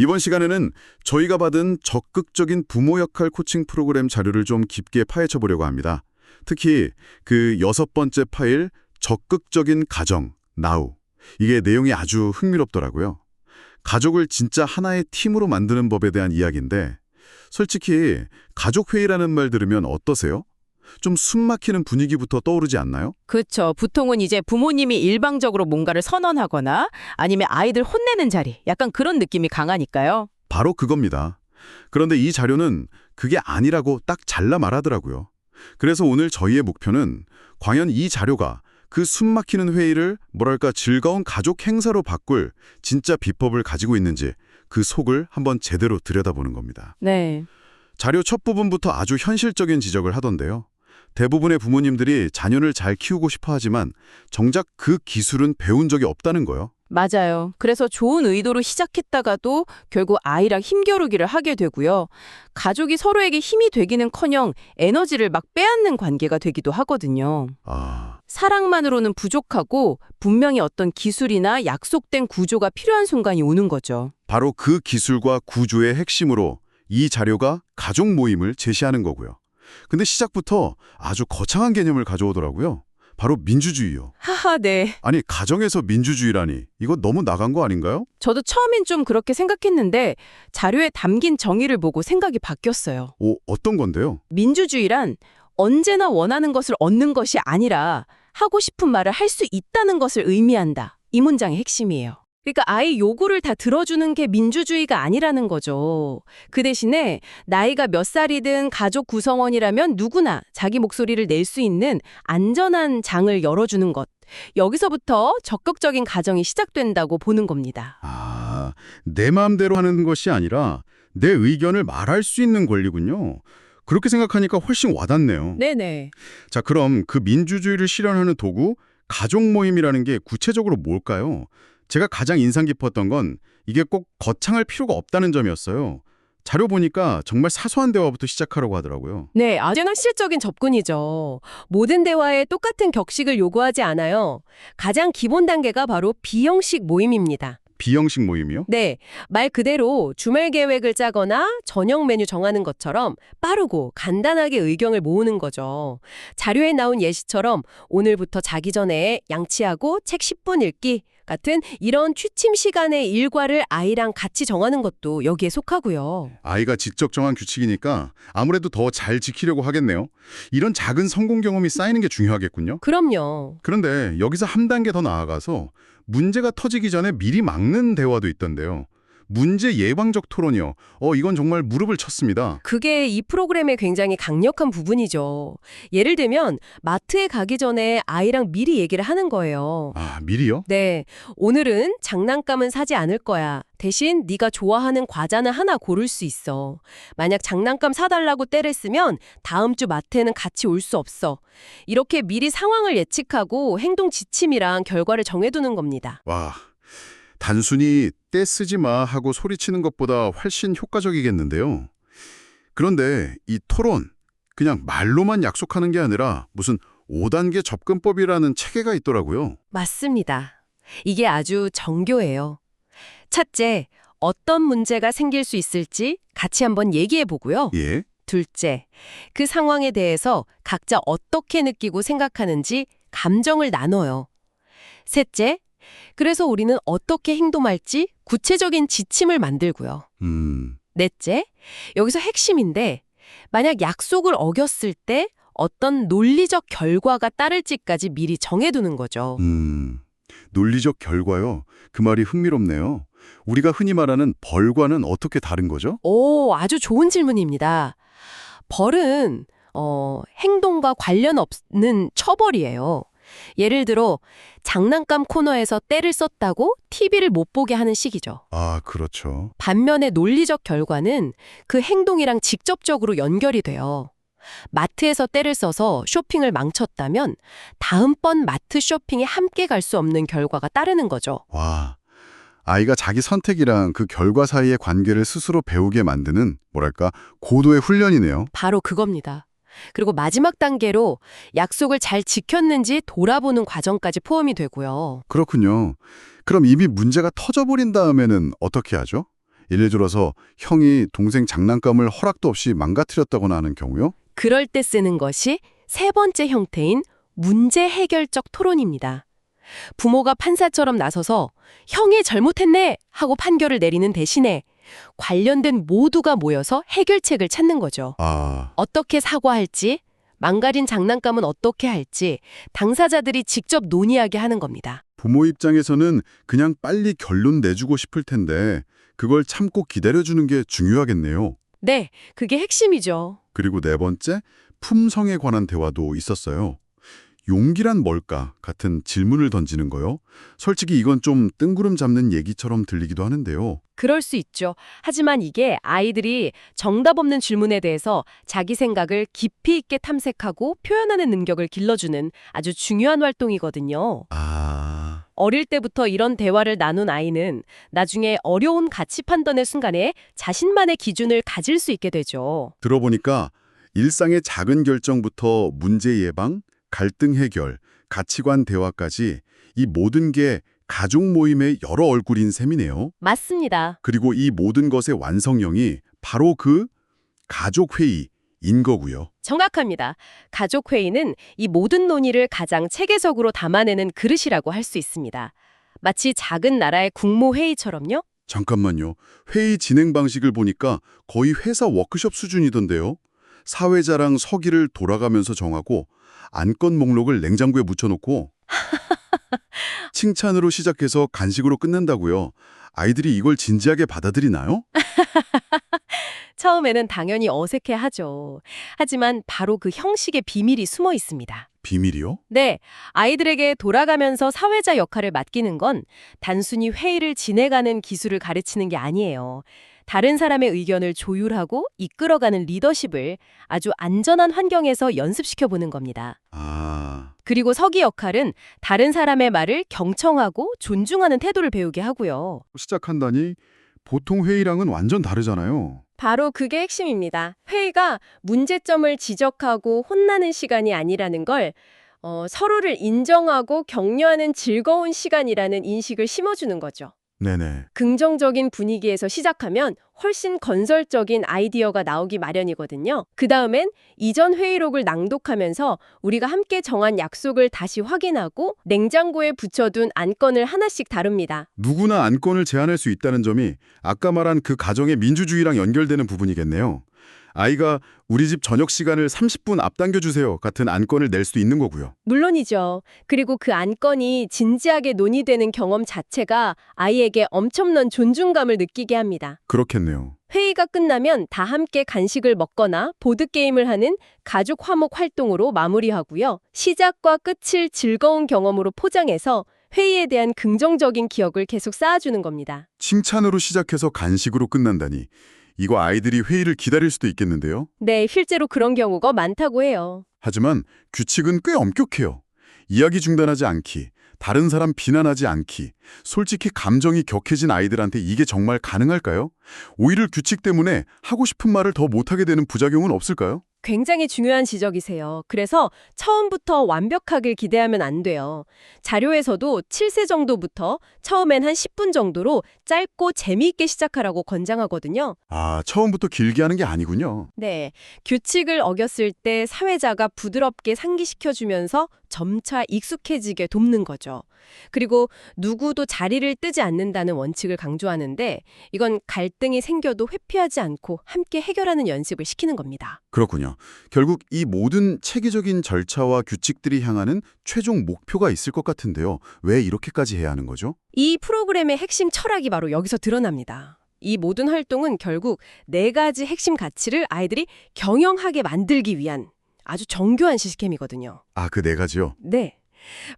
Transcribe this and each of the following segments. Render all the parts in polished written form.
이번 시간에는 저희가 받은 적극적인 부모 역할 코칭 프로그램 자료를 좀 깊게 파헤쳐 보려고 합니다. 특히 그 6번째 파일, 적극적인 가정, now. 이게 내용이 아주 흥미롭더라고요. 가족을 진짜 하나의 팀으로 만드는 법에 대한 이야기인데 솔직히 가족회의라는 말 들으면 어떠세요? 좀 숨막히는 분위기부터 떠오르지 않나요? 그렇죠. 보통은 이제 부모님이 일방적으로 뭔가를 선언하거나 아니면 아이들 혼내는 자리, 약간 그런 느낌이 강하니까요. 바로 그겁니다. 그런데 이 자료는 그게 아니라고 딱 잘라 말하더라고요. 그래서 오늘 저희의 목표는 과연 이 자료가 그 숨막히는 회의를 뭐랄까 즐거운 가족 행사로 바꿀 진짜 비법을 가지고 있는지 그 속을 한번 제대로 들여다보는 겁니다. 네. 자료 첫 부분부터 아주 현실적인 지적을 하던데요. 대부분의 부모님들이 자녀를 잘 키우고 싶어 하지만 정작 그 기술은 배운 적이 없다는 거요. 맞아요. 그래서 좋은 의도로 시작했다가도 결국 아이랑 힘겨루기를 하게 되고요. 가족이 서로에게 힘이 되기는커녕 에너지를 막 빼앗는 관계가 되기도 하거든요. 사랑만으로는 부족하고 분명히 어떤 기술이나 약속된 구조가 필요한 순간이 오는 거죠. 바로 그 기술과 구조의 핵심으로 이 자료가 가족 모임을 제시하는 거고요. 근데 시작부터 아주 거창한 개념을 가져오더라고요. 바로 민주주의요. 하하, 네. 아니, 가정에서 민주주의라니 이거 너무 나간 거 아닌가요? 저도 처음엔 좀 그렇게 생각했는데 자료에 담긴 정의를 보고 생각이 바뀌었어요. 어떤 건데요? 민주주의란 언제나 원하는 것을 얻는 것이 아니라 하고 싶은 말을 할 수 있다는 것을 의미한다. 이 문장의 핵심이에요. 그러니까 아이 요구를 다 들어주는 게 민주주의가 아니라는 거죠. 그 대신에 나이가 몇 살이든 가족 구성원이라면 누구나 자기 목소리를 낼 수 있는 안전한 장을 열어주는 것. 여기서부터 적극적인 가정이 시작된다고 보는 겁니다. 내 마음대로 하는 것이 아니라 내 의견을 말할 수 있는 권리군요. 그렇게 생각하니까 훨씬 와닿네요. 네네. 자, 그럼 그 민주주의를 실현하는 도구, 가족 모임이라는 게 구체적으로 뭘까요? 제가 가장 인상 깊었던 건 이게 꼭 거창할 필요가 없다는 점이었어요. 자료 보니까 정말 사소한 대화부터 시작하라고 하더라고요. 네, 아주 현실적인 접근이죠. 모든 대화에 똑같은 격식을 요구하지 않아요. 가장 기본 단계가 바로 비형식 모임입니다. 비형식 모임이요? 네, 말 그대로 주말 계획을 짜거나 저녁 메뉴 정하는 것처럼 빠르고 간단하게 의견을 모으는 거죠. 자료에 나온 예시처럼 오늘부터 자기 전에 양치하고 책 10분 읽기 같은 이런 취침 시간의 일과를 아이랑 같이 정하는 것도 여기에 속하고요. 아이가 직접 정한 규칙이니까 아무래도 더 잘 지키려고 하겠네요. 이런 작은 성공 경험이 쌓이는 게 중요하겠군요. 그럼요. 그런데 여기서 한 단계 더 나아가서 문제가 터지기 전에 미리 막는 대화도 있던데요. 문제 예방적 토론이요. 이건 정말 무릎을 쳤습니다. 그게 이 프로그램의 굉장히 강력한 부분이죠. 예를 들면 마트에 가기 전에 아이랑 미리 얘기를 하는 거예요. 미리요? 네, 오늘은 장난감은 사지 않을 거야. 대신 네가 좋아하는 과자는 하나 고를 수 있어. 만약 장난감 사달라고 떼를 쓰면 다음 주 마트에는 같이 올 수 없어. 이렇게 미리 상황을 예측하고 행동 지침이랑 결과를 정해두는 겁니다. 와, 단순히 떼 쓰지 마 하고 소리치는 것보다 훨씬 효과적이겠는데요. 그런데 이 토론, 그냥 말로만 약속하는 게 아니라 무슨 5단계 접근법이라는 체계가 있더라고요. 맞습니다. 이게 아주 정교해요. 첫째, 어떤 문제가 생길 수 있을지 같이 한번 얘기해 보고요. 예? 둘째, 그 상황에 대해서 각자 어떻게 느끼고 생각하는지 감정을 나눠요. 셋째, 그래서 우리는 어떻게 행동할지 구체적인 지침을 만들고요. 넷째, 여기서 핵심인데 만약 약속을 어겼을 때 어떤 논리적 결과가 따를지까지 미리 정해두는 거죠. 논리적 결과요? 그 말이 흥미롭네요. 우리가 흔히 말하는 벌과는 어떻게 다른 거죠? 오, 아주 좋은 질문입니다. 벌은 행동과 관련 없는 처벌이에요. 예를 들어 장난감 코너에서 떼를 썼다고 TV를 못 보게 하는 식이죠. 그렇죠. 반면에 논리적 결과는 그 행동이랑 직접적으로 연결이 돼요. 마트에서 떼를 써서 쇼핑을 망쳤다면 다음번 마트 쇼핑에 함께 갈 수 없는 결과가 따르는 거죠. 와, 아이가 자기 선택이랑 그 결과 사이의 관계를 스스로 배우게 만드는 뭐랄까 고도의 훈련이네요. 바로 그겁니다. 그리고 마지막 단계로 약속을 잘 지켰는지 돌아보는 과정까지 포함이 되고요. 그렇군요. 그럼 이미 문제가 터져버린 다음에는 어떻게 하죠? 예를 들어서 형이 동생 장난감을 허락도 없이 망가뜨렸다거나 하는 경우요? 그럴 때 쓰는 것이 세 번째 형태인 문제 해결적 토론입니다. 부모가 판사처럼 나서서 형이 잘못했네 하고 판결을 내리는 대신에 관련된 모두가 모여서 해결책을 찾는 거죠. 아, 어떻게 사과할지, 망가진 장난감은 어떻게 할지 당사자들이 직접 논의하게 하는 겁니다. 부모 입장에서는 그냥 빨리 결론 내주고 싶을 텐데 그걸 참고 기다려주는 게 중요하겠네요. 네, 그게 핵심이죠. 그리고 네 번째, 품성에 관한 대화도 있었어요. 용기란 뭘까? 같은 질문을 던지는 거요. 솔직히 이건 좀 뜬구름 잡는 얘기처럼 들리기도 하는데요. 그럴 수 있죠. 하지만 이게 아이들이 정답 없는 질문에 대해서 자기 생각을 깊이 있게 탐색하고 표현하는 능력을 길러주는 아주 중요한 활동이거든요. 아, 어릴 때부터 이런 대화를 나눈 아이는 나중에 어려운 가치 판단의 순간에 자신만의 기준을 가질 수 있게 되죠. 들어보니까 일상의 작은 결정부터 문제 예방, 갈등 해결, 가치관 대화까지 이 모든 게 가족 모임의 여러 얼굴인 셈이네요. 맞습니다. 그리고 이 모든 것의 완성형이 바로 그 가족회의인 거고요. 정확합니다. 가족회의는 이 모든 논의를 가장 체계적으로 담아내는 그릇이라고 할 수 있습니다. 마치 작은 나라의 국무회의처럼요. 잠깐만요. 회의 진행 방식을 보니까 거의 회사 워크숍 수준이던데요. 사회자랑 서기를 돌아가면서 정하고 안건 목록을 냉장고에 묻혀놓고 칭찬으로 시작해서 간식으로 끝낸다고요. 아이들이 이걸 진지하게 받아들이나요? 처음에는 당연히 어색해하죠. 하지만 바로 그 형식의 비밀이 숨어 있습니다. 비밀이요? 네, 아이들에게 돌아가면서 사회자 역할을 맡기는 건 단순히 회의를 진행하는 기술을 가르치는 게 아니에요. 다른 사람의 의견을 조율하고 이끌어가는 리더십을 아주 안전한 환경에서 연습시켜 보는 겁니다. 아, 그리고 서기 역할은 다른 사람의 말을 경청하고 존중하는 태도를 배우게 하고요. 시작한다니 보통 회의랑은 완전 다르잖아요. 바로 그게 핵심입니다. 회의가 문제점을 지적하고 혼나는 시간이 아니라는 걸 서로를 인정하고 격려하는 즐거운 시간이라는 인식을 심어주는 거죠. 네네. 긍정적인 분위기에서 시작하면 훨씬 건설적인 아이디어가 나오기 마련이거든요. 그 다음엔 이전 회의록을 낭독하면서 우리가 함께 정한 약속을 다시 확인하고 냉장고에 붙여둔 안건을 하나씩 다룹니다. 누구나 안건을 제안할 수 있다는 점이 아까 말한 그 가정의 민주주의랑 연결되는 부분이겠네요. 아이가 우리 집 저녁 시간을 30분 앞당겨주세요 같은 안건을 낼 수도 있는 거고요. 물론이죠. 그리고 그 안건이 진지하게 논의되는 경험 자체가 아이에게 엄청난 존중감을 느끼게 합니다. 그렇겠네요. 회의가 끝나면 다 함께 간식을 먹거나 보드게임을 하는 가족 화목 활동으로 마무리하고요. 시작과 끝을 즐거운 경험으로 포장해서 회의에 대한 긍정적인 기억을 계속 쌓아주는 겁니다. 칭찬으로 시작해서 간식으로 끝난다니. 이거 아이들이 회의를 기다릴 수도 있겠는데요. 네, 실제로 그런 경우가 많다고 해요. 하지만 규칙은 꽤 엄격해요. 이야기 중단하지 않기, 다른 사람 비난하지 않기. 솔직히 감정이 격해진 아이들한테 이게 정말 가능할까요? 오히려 규칙 때문에 하고 싶은 말을 더 못하게 되는 부작용은 없을까요? 굉장히 중요한 지적이세요. 그래서 처음부터 완벽하길 기대하면 안 돼요. 자료에서도 7세 정도부터 처음엔 한 10분 정도로 짧고 재미있게 시작하라고 권장하거든요. 아, 처음부터 길게 하는 게 아니군요. 네, 규칙을 어겼을 때 사회자가 부드럽게 상기시켜주면서 점차 익숙해지게 돕는 거죠. 그리고 누구도 자리를 뜨지 않는다는 원칙을 강조하는데 이건 갈등이 생겨도 회피하지 않고 함께 해결하는 연습을 시키는 겁니다. 그렇군요. 결국 이 모든 체계적인 절차와 규칙들이 향하는 최종 목표가 있을 것 같은데요. 왜 이렇게까지 해야 하는 거죠? 이 프로그램의 핵심 철학이 바로 여기서 드러납니다. 이 모든 활동은 결국 4가지 핵심 가치를 아이들이 경영하게 만들기 위한 아주 정교한 시스템이거든요. 아, 그 4가지요? 네.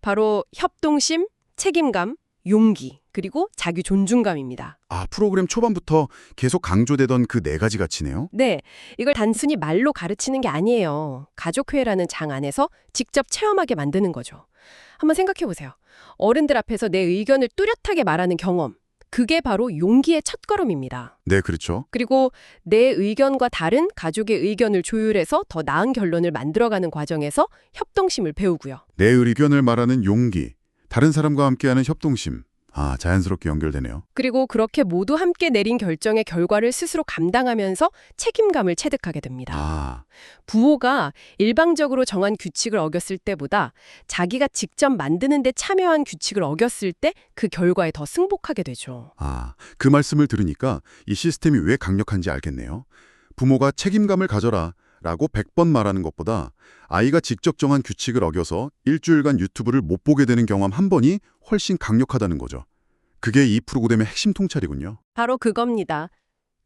바로 협동심, 책임감, 용기, 그리고 자기 존중감입니다. 아, 프로그램 초반부터 계속 강조되던 그 4가지 가치네요? 네, 이걸 단순히 말로 가르치는 게 아니에요. 가족회의라는 장 안에서 직접 체험하게 만드는 거죠. 한번 생각해 보세요. 어른들 앞에서 내 의견을 뚜렷하게 말하는 경험. 그게 바로 용기의 첫걸음입니다. 네, 그렇죠. 그리고 내 의견과 다른 가족의 의견을 조율해서 더 나은 결론을 만들어가는 과정에서 협동심을 배우고요. 내 의견을 말하는 용기, 다른 사람과 함께하는 협동심. 아, 자연스럽게 연결되네요. 그리고 그렇게 모두 함께 내린 결정의 결과를 스스로 감당하면서 책임감을 체득하게 됩니다. 아, 부모가 일방적으로 정한 규칙을 어겼을 때보다 자기가 직접 만드는 데 참여한 규칙을 어겼을 때 그 결과에 더 승복하게 되죠. 그 말씀을 들으니까 이 시스템이 왜 강력한지 알겠네요. 부모가 책임감을 가져라 라고 100번 말하는 것보다 아이가 직접 정한 규칙을 어겨서 일주일간 유튜브를 못 보게 되는 경험 한 번이 훨씬 강력하다는 거죠. 그게 이 프로그램의 핵심 통찰이군요. 바로 그겁니다.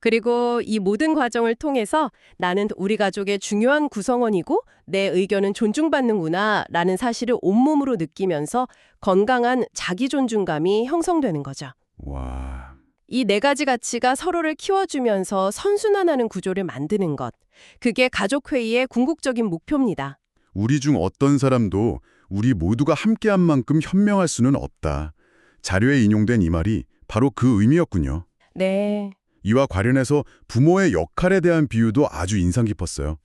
그리고 이 모든 과정을 통해서 나는 우리 가족의 중요한 구성원이고 내 의견은 존중받는구나 라는 사실을 온몸으로 느끼면서 건강한 자기 존중감이 형성되는 거죠. 와, 이 네 가지 가치가 서로를 키워주면서 선순환하는 구조를 만드는 것. 그게 가족회의의 궁극적인 목표입니다. 우리 중 어떤 사람도 우리 모두가 함께한 만큼 현명할 수는 없다. 자료에 인용된 이 말이 바로 그 의미였군요. 네. 이와 관련해서 부모의 역할에 대한 비유도 아주 인상 깊었어요.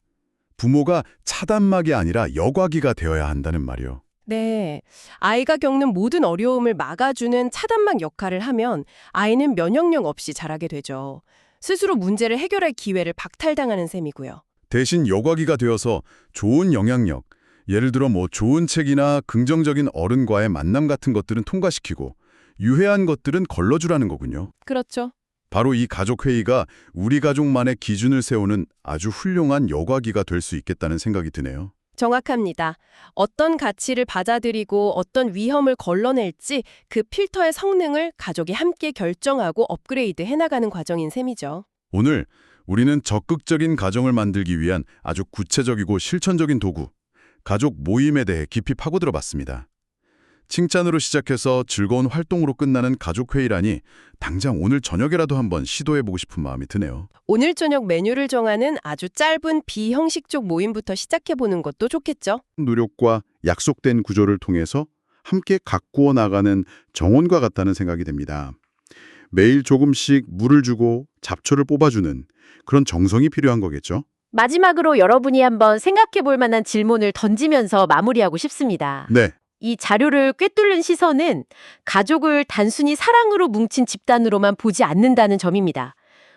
부모가 차단막이 아니라 여과기가 되어야 한다는 말이요. 네. 아이가 겪는 모든 어려움을 막아주는 차단막 역할을 하면 아이는 면역력 없이 자라게 되죠. 스스로 문제를 해결할 기회를 박탈당하는 셈이고요. 대신 여과기가 되어서 좋은 영향력, 예를 들어 좋은 책이나 긍정적인 어른과의 만남 같은 것들은 통과시키고 유해한 것들은 걸러주라는 거군요. 그렇죠. 바로 이 가족회의가 우리 가족만의 기준을 세우는 아주 훌륭한 여과기가 될 수 있겠다는 생각이 드네요. 정확합니다. 어떤 가치를 받아들이고 어떤 위험을 걸러낼지 그 필터의 성능을 가족이 함께 결정하고 업그레이드 해나가는 과정인 셈이죠. 오늘 우리는 적극적인 가정을 만들기 위한 아주 구체적이고 실천적인 도구, 가족 모임에 대해 깊이 파고들어 봤습니다. 칭찬으로 시작해서 즐거운 활동으로 끝나는 가족회의라니 당장 오늘 저녁에라도 한번 시도해보고 싶은 마음이 드네요. 오늘 저녁 메뉴를 정하는 아주 짧은 비형식적 모임부터 시작해보는 것도 좋겠죠. 노력과 약속된 구조를 통해서 함께 가꾸어 나가는 정원과 같다는 생각이 듭니다. 매일 조금씩 물을 주고 잡초를 뽑아주는 그런 정성이 필요한 거겠죠? 마지막으로 여러분이 한번 생각해 볼 만한 질문을 던지면서 마무리하고 싶습니다. 네. 이 자료를 꿰뚫는 시선은 가족을 단순히 사랑으로 뭉친 집단으로만 보지 않는다는 점입니다.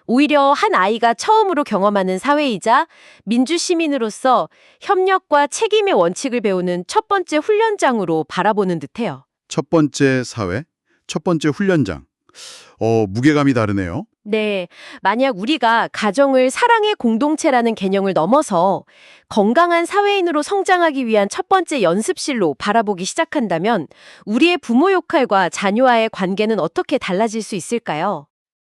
오히려 한 아이가 처음으로 경험하는 사회이자 민주시민으로서 협력과 책임의 원칙을 배우는 첫 번째 훈련장으로 바라보는 듯해요. 첫 번째 사회, 첫 번째 훈련장. 무게감이 다르네요. 네, 만약 우리가 가정을 사랑의 공동체라는 개념을 넘어서 건강한 사회인으로 성장하기 위한 첫 번째 연습실로 바라보기 시작한다면 우리의 부모 역할과 자녀와의 관계는 어떻게 달라질 수 있을까요?